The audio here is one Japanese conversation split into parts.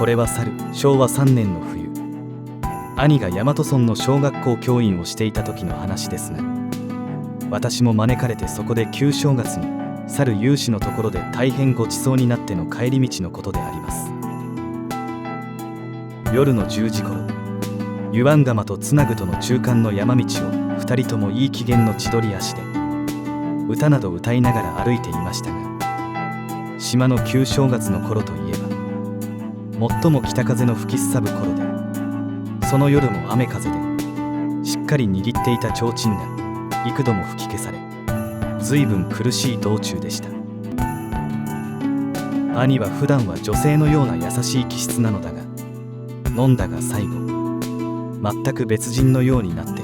これは去る昭和3年の冬、兄が大和村の小学校教員をしていた時の話ですが、私も招かれてそこで旧正月に去る有志のところで大変ごちそうになっての帰り道のことであります。夜の10時頃、湯湾釜とつなぐとの中間の山道を2人ともいい機嫌の千鳥足で歌など歌いながら歩いていましたが、島の旧正月の頃といえば最も北風の吹きすさぶ頃で、その夜も雨風でしっかり握っていた提灯が幾度も吹き消され、随分苦しい道中でした。兄は普段は女性のような優しい気質なのだが、飲んだが最後全く別人のようになって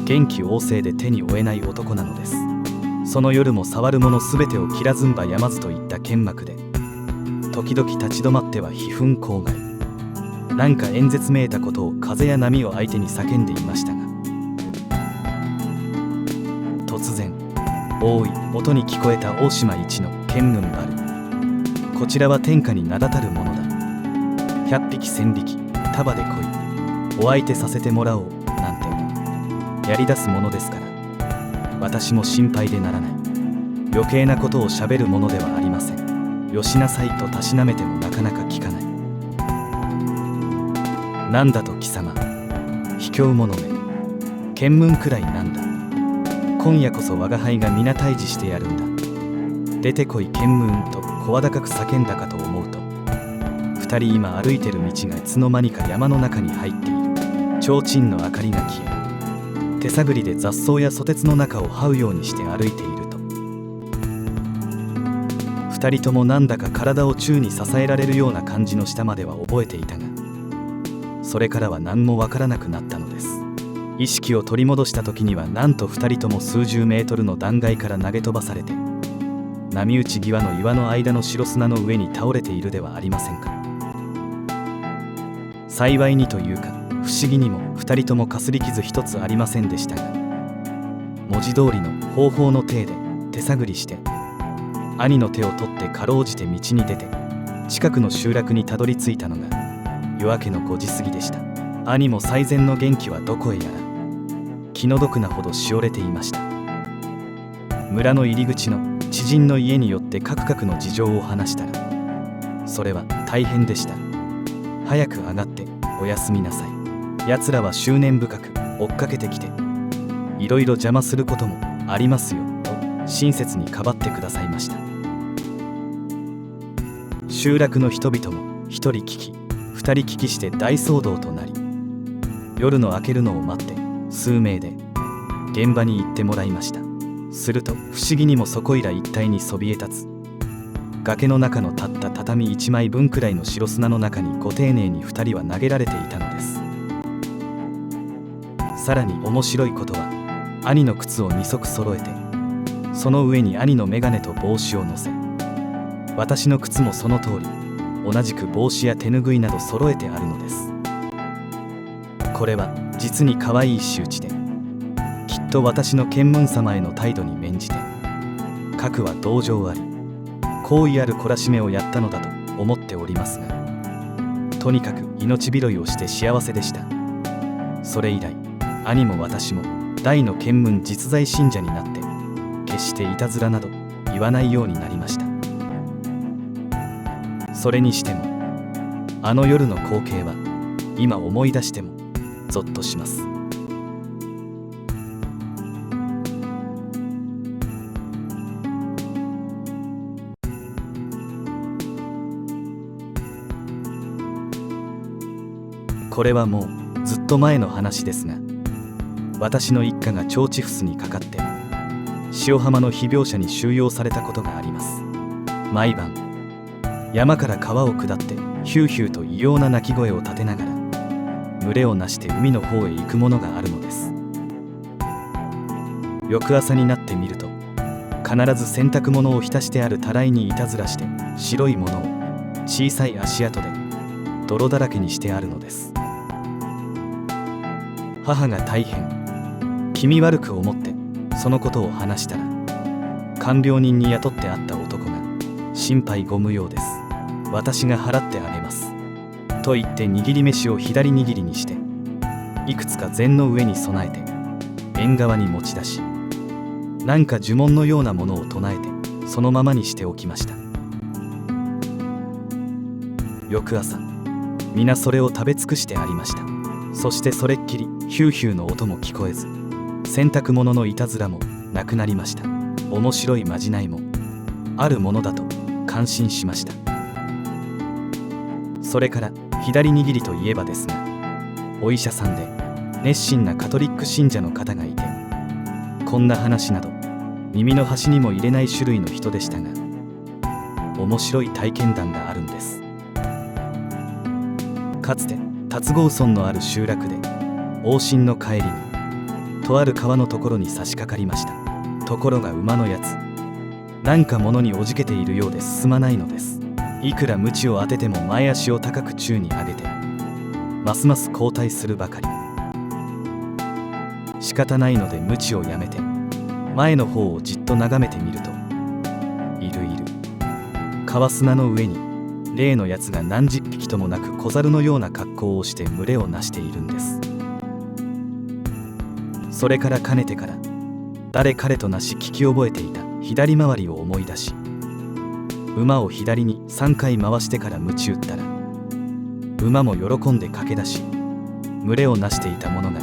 元気旺盛で手に負えない男なのです。その夜も触るものすべてを切らずんばやまずといった剣幕で、時々立ち止まっては悲憤口外、なんか演説めいたことを風や波を相手に叫んでいましたが、突然多い音に聞こえた大島一の剣軍バル。こちらは天下に名だたるものだ。100匹1000匹束で来い、お相手させてもらおうなんてやり出すものですから、私も心配でならない。余計なことをしゃべるものではありません。よしなさいとたしなめてもなかなか聞かない。なんだと貴様、卑怯者め、見聞くらいなんだ。今夜こそ我が輩が皆退治してやるんだ。出てこい見聞と声高く叫んだかと思うと、二人今歩いてる道がいつの間にか山の中に入っている。提灯の明かりが消え、手探りで雑草やソテツの中を這うようにして歩いていると、二人ともなんだか体を宙に支えられるような感じの下までは覚えていたが、それからは何もわからなくなったのです。意識を取り戻した時には、なんと二人とも数十メートルの断崖から投げ飛ばされて、波打ち際の岩の間の白砂の上に倒れているではありませんか。幸いにというか不思議にも二人ともかすり傷一つありませんでしたが、文字通りの方法の体で手探りして兄の手を取ってかろうじて道に出て、近くの集落にたどり着いたのが夜明けの5時過ぎでした。兄も最前の元気はどこへやら気の毒なほどしおれていました。村の入り口の知人の家によってカクカクの事情を話したら、それは大変でした。早く上がっておやすみなさい。奴らは執念深く追っかけてきて、いろいろ邪魔することもありますよと親切にかばってくださいました。集落の人々も一人聞き二人聞きして大騒動となり、夜の明けるのを待って数名で現場に行ってもらいました。すると不思議にもそこいら一帯にそびえ立つ崖の中のたった畳1枚分くらいの白砂の中にご丁寧に2人は投げられていたのです。さらに面白いことは、兄の靴を2足揃えて、その上に兄の眼鏡と帽子を乗せ、私の靴もその通り同じく帽子や手ぬぐいなど揃えてあるのです。これは実に可愛い仕打ちで、きっと私の見聞様への態度に免じて、かくは同情あり好意ある懲らしめをやったのだと思っておりますが、とにかく命拾いをして幸せでした。それ以来兄も私も大の見聞実在信者になって、決していたずらなど言わないようになりました。それにしてもあの夜の光景は今思い出してもゾッとします。これはもうずっと前の話ですが、私の一家が腸チフスにかかって塩浜の被病者に収容されたことがあります。毎晩山から川を下ってヒューヒューと異様な鳴き声を立てながら群れをなして海の方へ行くものがあるのです。翌朝になってみると、必ず洗濯物を浸してあるたらいにいたずらして白いものを小さい足跡で泥だらけにしてあるのです。母が大変気味悪く思ってそのことを話したら、看病人に雇ってあった男が心配ご無用です、私が払ってあげますと言って握り飯を左握りにして、いくつか膳の上に備えて縁側に持ち出し、なんか呪文のようなものを唱えてそのままにしておきました。翌朝、皆それを食べ尽くしてありました。そしてそれっきりヒューヒューの音も聞こえず、洗濯物のいたずらもなくなりました。面白いまじないもあるものだと感心しました。それから左握りといえばですが、お医者さんで熱心なカトリック信者の方がいて、こんな話など耳の端にも入れない種類の人でしたが、面白い体験談があるんです。かつて龍郷村のある集落で往診の帰りにとある川のところに差し掛かりました。ところが馬のやつ、なんか物におじけているようで進まないのです。いくら鞭を当てても前足を高く宙に上げて、ますます後退するばかり。仕方ないので鞭をやめて前の方をじっと眺めてみると、いる川砂の上に例のやつが何十匹ともなく小猿のような格好をして群れをなしているんです。それからかねてから誰彼となし聞き覚えていた左回りを思い出し、馬を左に3回回してから鞭打ったら、馬も喜んで駆け出し、群れをなしていたものが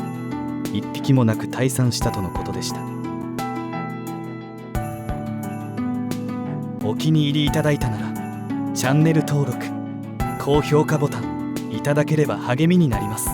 一匹もなく退散したとのことでした。お気に入りいただいたならチャンネル登録、高評価ボタンいただければ励みになります。